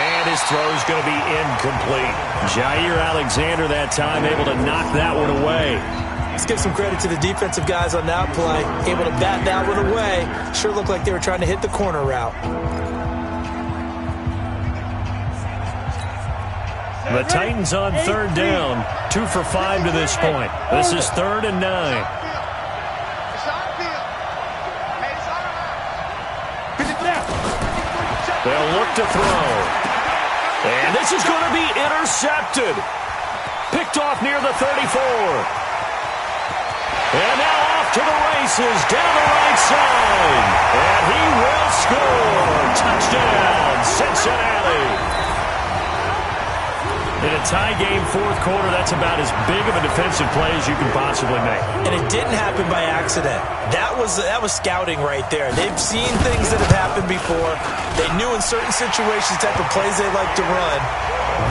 And his throw is going to be incomplete. Jair Alexander that time able to knock that one away. Let's give some credit to the defensive guys on that play. Able to bat that one away. Sure looked like they were trying to hit the corner route. The Titans on 3rd down. 2 for 5 to this point. This is 3rd and 9. They'll look to throw. And this is going to be intercepted. Picked off near the 34. And now off to the races, down the right side. And he will score. Touchdown, Cincinnati. In a tie game, 4th quarter, that's about as big of a defensive play as you can possibly make. And it didn't happen by accident. That was scouting right there. They've seen things that have happened before. They knew in certain situations type of plays they like to run,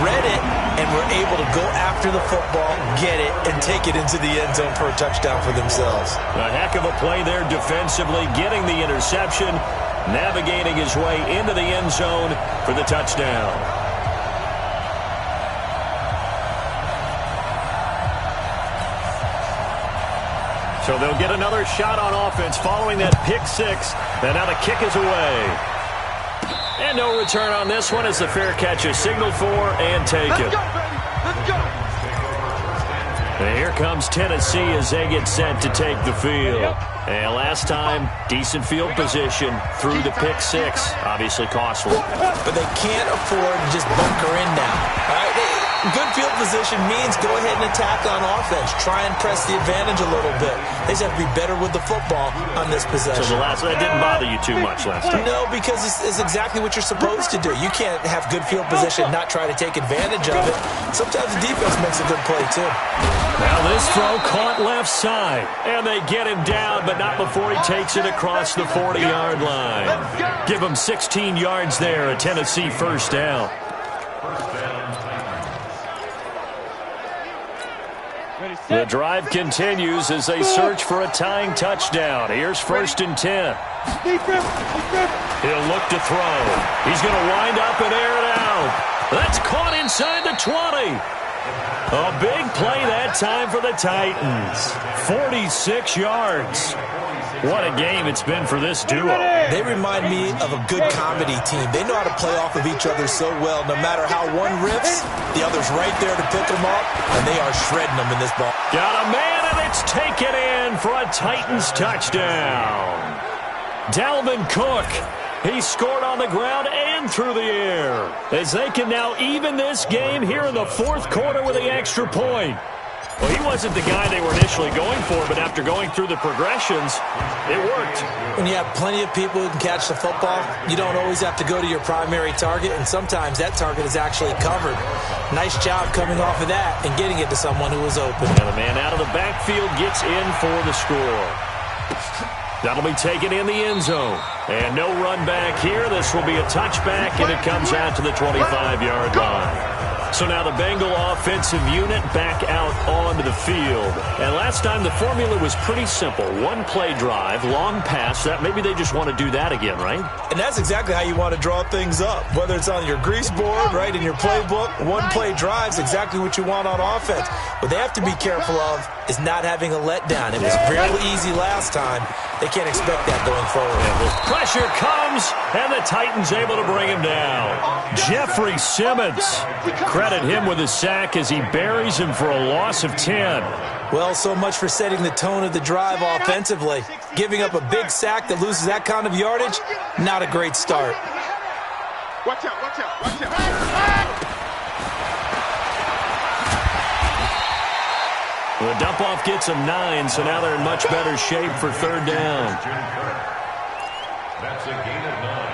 read it, and were able to go after the football, get it, and take it into the end zone for a touchdown for themselves. A heck of a play there defensively, getting the interception, navigating his way into the end zone for the touchdown. So they'll get another shot on offense following that pick 6. And now the kick is away. And no return on this one as the fair catch is signaled for and taken. Let's go, baby. Let's go. And here comes Tennessee as they get set to take the field. And last time, decent field position through the pick 6. Obviously costly. But they can't afford to just bunker in now. All right? Good field position means go ahead and attack on offense. Try and press the advantage a little bit. They just have to be better with the football on this possession. So that didn't bother you too much last time? No, because it's exactly what you're supposed to do. You can't have good field position and not try to take advantage of it. Sometimes the defense makes a good play, too. Now this throw caught left side. And they get him down, but not before he takes it across the 40-yard line. Give him 16 yards there, a Tennessee first down. The drive continues as they search for a tying touchdown. Here's 1st and 10. He'll look to throw. He's going to wind up and air it out. That's caught inside the 20. A big play that time for the Titans. 46 yards. What a game it's been for this duo. They remind me of a good comedy team. They know how to play off of each other so well. No matter how one riffs, the other's right there to pick them up, and they are shredding them in this ball. Got a man, and it's taken in for a Titans touchdown. Dalvin Cook. He scored on the ground and through the air, as they can now even this game here in the fourth quarter with the extra point. Well, he wasn't the guy they were initially going for, but after going through the progressions, it worked. When you have plenty of people who can catch the football, you don't always have to go to your primary target, and sometimes that target is actually covered. Nice job coming off of that and getting it to someone who was open. And the man out of the backfield gets in for the score. That'll be taken in the end zone. And no run back here. This will be a touchback, and it comes out to the 25-yard line. So now the Bengal offensive unit back out onto the field. And last time the formula was pretty simple. One-play drive, long pass. That maybe they just want to do that again, right? And that's exactly how you want to draw things up. Whether it's on your grease board, right, in your playbook, one-play drive's exactly what you want on offense. What they have to be careful of is not having a letdown. It was really easy last time. They can't expect that going forward. Yeah, pressure comes, and the Titans able to bring him down. Jeffrey Simmons. Credit him with a sack as he buries him for a loss of 10. Well, so much for setting the tone of the drive offensively. Giving up a big sack that loses that kind of yardage, not a great start. Watch out, watch out, watch out. The dump-off gets them 9, so now they're in much better shape for third down. That's a gain of 9.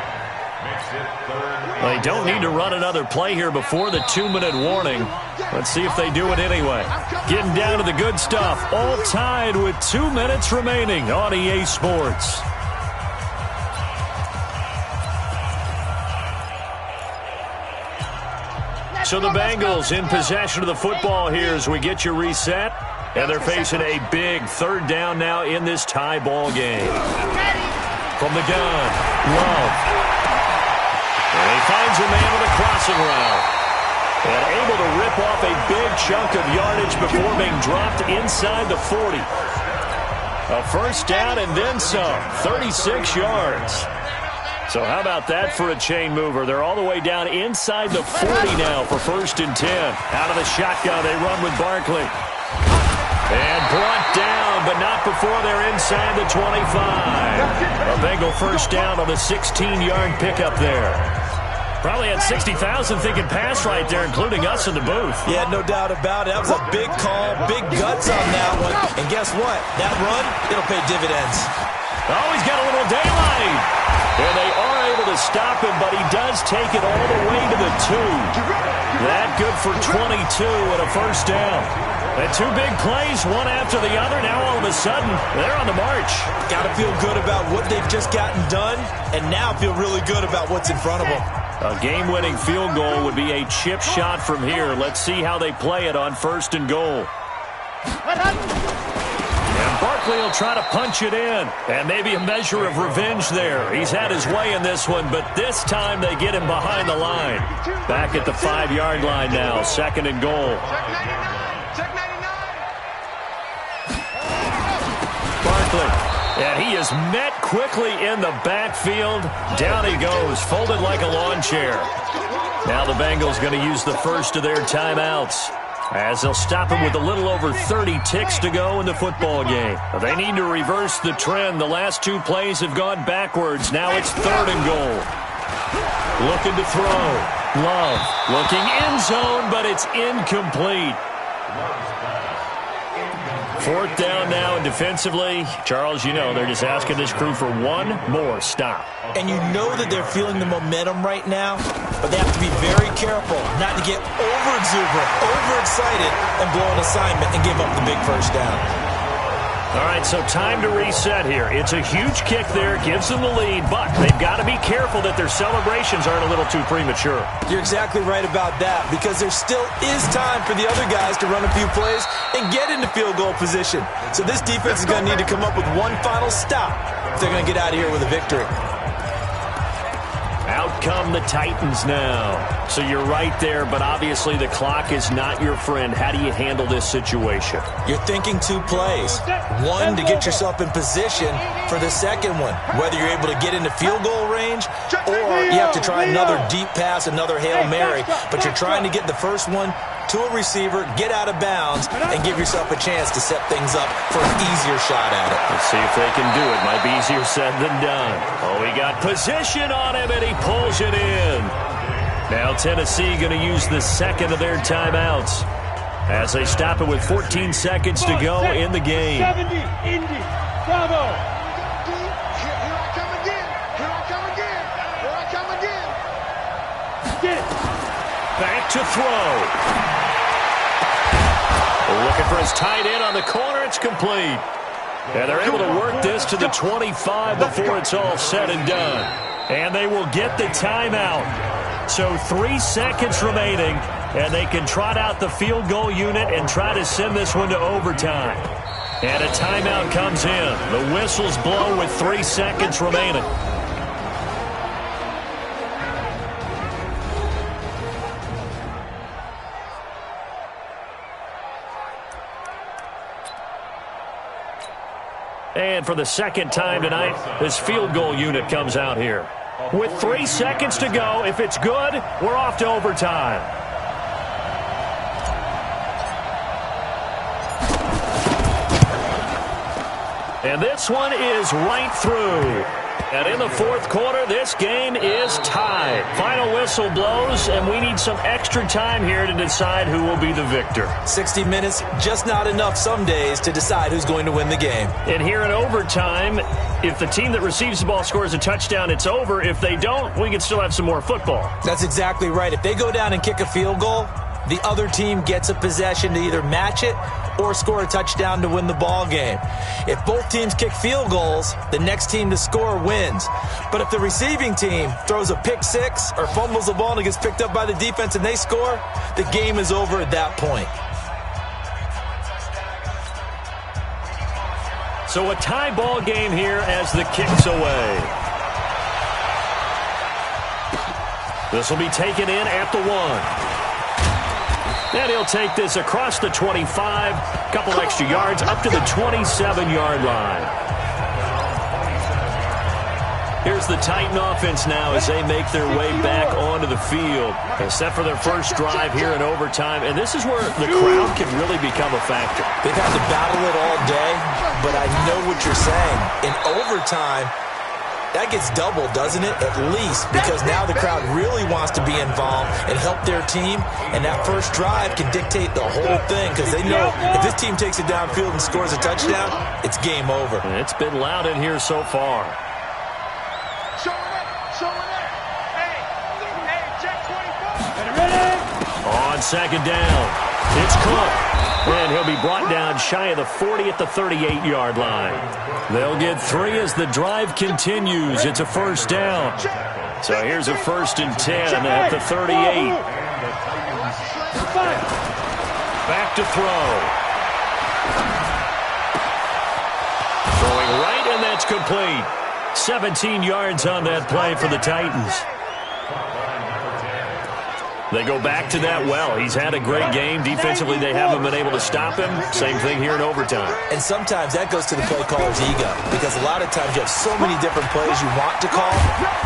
Makes it third. They don't need to run another play here before the 2-minute warning. Let's see if they do it anyway. Getting down to the good stuff. All tied with 2 minutes remaining on EA Sports. So the Bengals in possession of the football here as we get you reset. And they're facing a big third down now in this tie ball game. From the gun, Love. And he finds a man with a crossing route. And able to rip off a big chunk of yardage before being dropped inside the 40. A first down and then some. 36 yards. So how about that for a chain mover? They're all the way down inside the 40 now for 1st and 10. Out of the shotgun, they run with Barkley. And brought down, but not before they're inside the 25. A Bengal first down on the 16-yard pickup there. Probably had 60,000 thinking pass right there, including us in the booth. Yeah, no doubt about it. That was a big call, big guts on that one. And guess what? That run, it'll pay dividends. Oh, he's got a little daylight. And they are able to stop him, but he does take it all the way to the 2. That good for 22 and a first down. And 2 big plays, one after the other. Now all of a sudden, they're on the march. Got to feel good about what they've just gotten done, and now feel really good about what's in front of them. A game-winning field goal would be a chip shot from here. Let's see how they play it on 1st and goal. And Barkley will try to punch it in. And maybe a measure of revenge there. He's had his way in this one, but this time they get him behind the line. Back at the 5-yard line now, 2nd and goal. Barkley. And he is met quickly in the backfield. Down he goes, folded like a lawn chair. Now the Bengals going to use the first of their timeouts, as they'll stop him with a little over 30 ticks to go in the football game. They need to reverse the trend. The last 2 plays have gone backwards. Now it's 3rd and goal. Looking to throw. Love looking end zone, but it's incomplete. 4th down now, and defensively, Charles, you know, they're just asking this crew for one more stop. And you know that they're feeling the momentum right now, but they have to be very careful not to get over-exuberant, overexcited, and blow an assignment and give up the big first down. All right, so time to reset here. It's a huge kick there, gives them the lead, but they've got to be careful that their celebrations aren't a little too premature. You're exactly right about that, because there still is time for the other guys to run a few plays and get into field goal position. So this defense is going to need to come up with one final stop if they're going to get out of here with a victory. Out come the Titans now. So you're right there, but obviously the clock is not your friend. How do you handle this situation? You're thinking two plays. One, to get yourself in position for the second one, whether you're able to get into field goal range or you have to try another deep pass, another Hail Mary, but you're trying to get the first one to a receiver, get out of bounds, and give yourself a chance to set things up for an easier shot at it. Let's see if they can do it. Might be easier said than done. Oh, he got position on him, and he pulls it in. Now Tennessee going to use the second of their timeouts as they stop it with 14 seconds to go in the game. 70, Indy, Bravo. Here I come again. Here I come again. Here I come again. Get it. Back to throw. Looking for his tight end on the corner. It's complete. And they're able to work this to the 25 before it's all said and done. And they will get the timeout. So 3 seconds remaining, and they can trot out the field goal unit and try to send this one to overtime. And a timeout comes in. The whistles blow with 3 seconds remaining. And for the second time tonight, this field goal unit comes out here. With 3 seconds to go, if it's good, we're off to overtime. And this one is right through. And in the fourth quarter, this game is tied. Final whistle blows, and we need some extra time here to decide who will be the victor. 60 minutes, just not enough some days to decide who's going to win the game. And here in overtime, if the team that receives the ball scores a touchdown, it's over. If they don't, we can still have some more football. That's exactly right. If they go down and kick a field goal, the other team gets a possession to either match it or score a touchdown to win the ball game. If both teams kick field goals, the next team to score wins. But if the receiving team throws a pick six or fumbles the ball and it gets picked up by the defense and they score, the game is over at that point. So a tie ball game here as the kick's away. This will be taken in at the 1. And he'll take this across the 25, couple extra yards, up to the 27-yard line. Here's the Titan offense now as they make their way back onto the field. They're set for their first drive here in overtime, and this is where the crowd can really become a factor. They've had to battle it all day, but I know what you're saying. In overtime, that gets doubled, doesn't it? At least, because now the crowd really wants to be involved and help their team, and that first drive can dictate the whole thing because they know if this team takes it downfield and scores a touchdown, it's game over. And it's been loud in here so far. Showing up. Hey, check 24. Ready? On second down, it's Cook. And he'll be brought down shy of the 40 at the 38-yard line. They'll get 3 as the drive continues. It's a first down. So here's a 1st and 10 at the 38. Back to throw. Throwing right, and that's complete. 17 yards on that play for the Titans. They go back to that well. He's had a great game. Defensively, they haven't been able to stop him. Same thing here in overtime. And sometimes that goes to the play caller's ego because a lot of times you have so many different plays you want to call,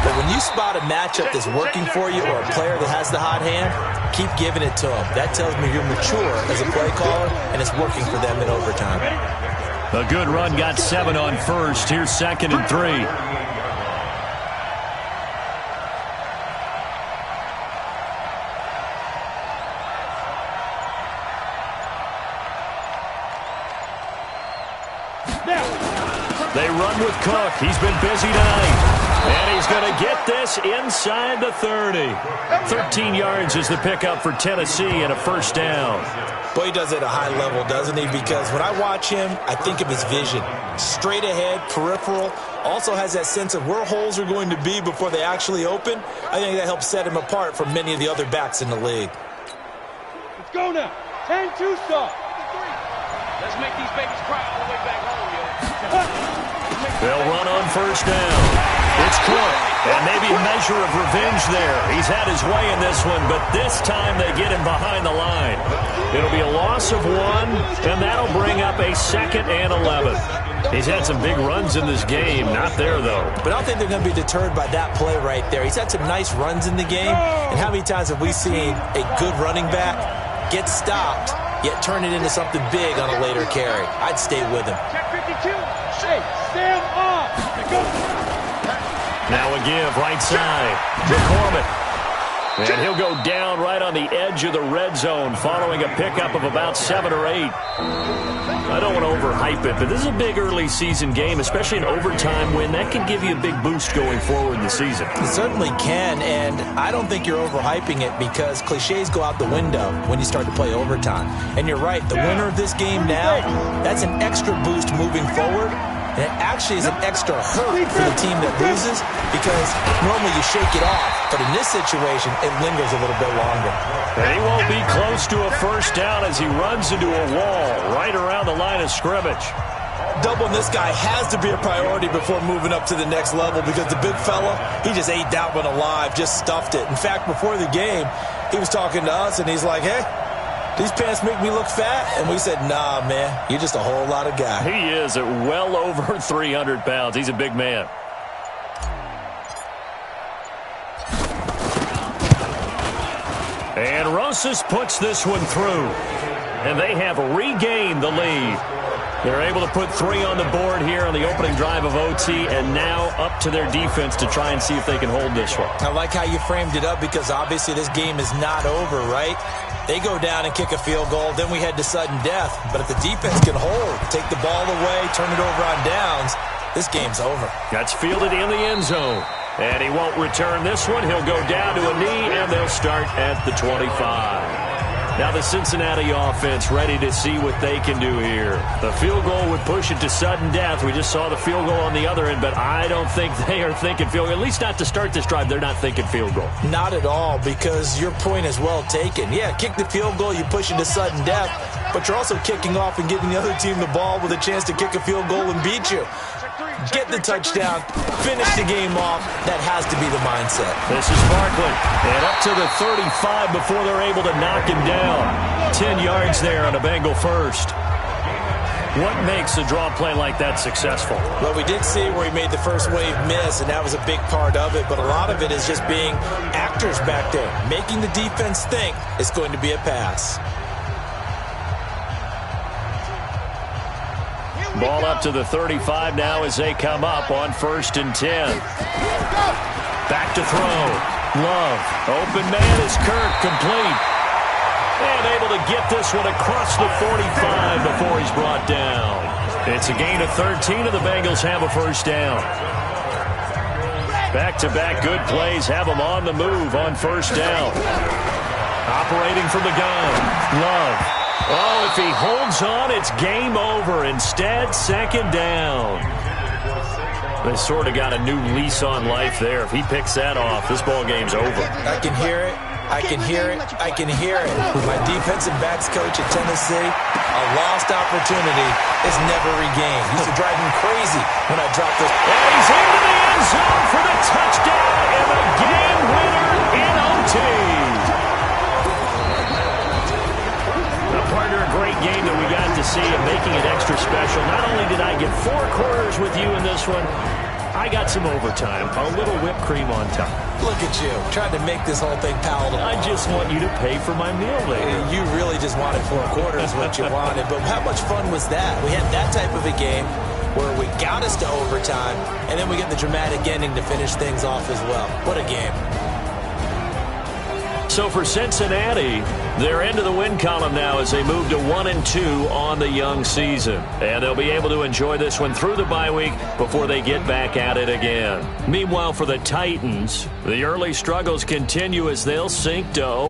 but when you spot a matchup that's working for you or a player that has the hot hand, keep giving it to him. That tells me you're mature as a play caller, and it's working for them in overtime. A good run got 7 on first. Here's 2nd and 3. They run with Cook. He's been busy tonight. And he's going to get this inside the 30. 13 yards is the pickup for Tennessee and a first down. Boy, he does it at a high level, doesn't he? Because when I watch him, I think of his vision. Straight ahead, peripheral. Also has that sense of where holes are going to be before they actually open. I think that helps set him apart from many of the other backs in the league. Let's go now. 10-2 stop. Let's make these babies cry all the way back home, yo. They'll run on first down. It's Cook, and maybe a measure of revenge there. He's had his way in this one, but this time they get him behind the line. It'll be a loss of 1, and that'll bring up a 2nd and 11. He's had some big runs in this game. Not there, though. But I don't think they're going to be deterred by that play right there. He's had some nice runs in the game, and how many times have we seen a good running back get stopped, yet turn it into something big on a later carry? I'd stay with him. Check 52. Hey, stand off. Now a give, right side. McCormick. And he'll go down right on the edge of the red zone following a pickup of about 7 or 8. I don't want to overhype it, but this is a big early season game, especially an overtime win. That can give you a big boost going forward in the season. It certainly can, and I don't think you're overhyping it because cliches go out the window when you start to play overtime. And you're right, the winner of this game now, that's an extra boost moving forward. And it actually is an extra hurt for the team that loses because normally you shake it off. But in this situation, it lingers a little bit longer. And he won't be close to a first down as he runs into a wall right around the line of scrimmage. Doubling this guy has to be a priority before moving up to the next level because the big fella, he just ate that one alive, just stuffed it. In fact, before the game, he was talking to us, and he's like, hey, these pants make me look fat. And we said, nah, man, you're just a whole lot of guy. He is at well over 300 pounds. He's a big man. And Rosas puts this one through. And they have regained the lead. They're able to put 3 on the board here on the opening drive of OT, and now up to their defense to try and see if they can hold this one. I like how you framed it up because obviously this game is not over, right? They go down and kick a field goal, then we head to sudden death. But if the defense can hold, take the ball away, turn it over on downs, this game's over. That's fielded in the end zone. And he won't return this one. He'll go down to a knee, and they'll start at the 25. Now the Cincinnati offense ready to see what they can do here. The field goal would push it to sudden death. We just saw the field goal on the other end, but I don't think they are thinking field goal. At least not to start this drive. They're not thinking field goal. Not at all, because your point is well taken. Yeah, kick the field goal, you push it to sudden death, but you're also kicking off and giving the other team the ball with a chance to kick a field goal and beat you. Get the touchdown, finish the game off. That has to be the mindset. This is Barkley, and up to the 35 before they're able to knock him down. 10 yards there on a Bengal first. What makes a draw play like that successful? Well, we did see where he made the first wave miss, and that was a big part of it, but a lot of it is just being actors back there, making the defense think it's going to be a pass. Ball up to the 35 now as they come up on 1st and 10. Back to throw. Love. Open man is Kirk, complete. And able to get this one across the 45 before he's brought down. It's a gain of 13, and the Bengals have a first down. Back-to-back good plays have them on the move on 1st down. Operating from the gun. Love. Oh, if he holds on, it's game over. Instead, 2nd down. They sort of got a new lease on life there. If he picks that off, this ball game's over. I can hear it. I can hear it. I can hear it. My defensive backs coach at Tennessee, a lost opportunity is never regained. Used to drive him crazy when I dropped those. And he's into the end zone for the touchdown and the game winner in OT. Partner, a great game that we got to see and making it extra special. Not only did I get 4 quarters with you in this one, I got some overtime, a little whipped cream on top. Look at you, trying to make this whole thing palatable. I just want you to pay for my meal later. You really just wanted 4 quarters, what you wanted. But how much fun was that? We had that type of a game where we got us to overtime, and then we get the dramatic ending to finish things off as well. What a game. So for Cincinnati, they're into the win column now as they move to 1-2 on the young season. And they'll be able to enjoy this one through the bye week before they get back at it again. Meanwhile, for the Titans, the early struggles continue as they'll sink to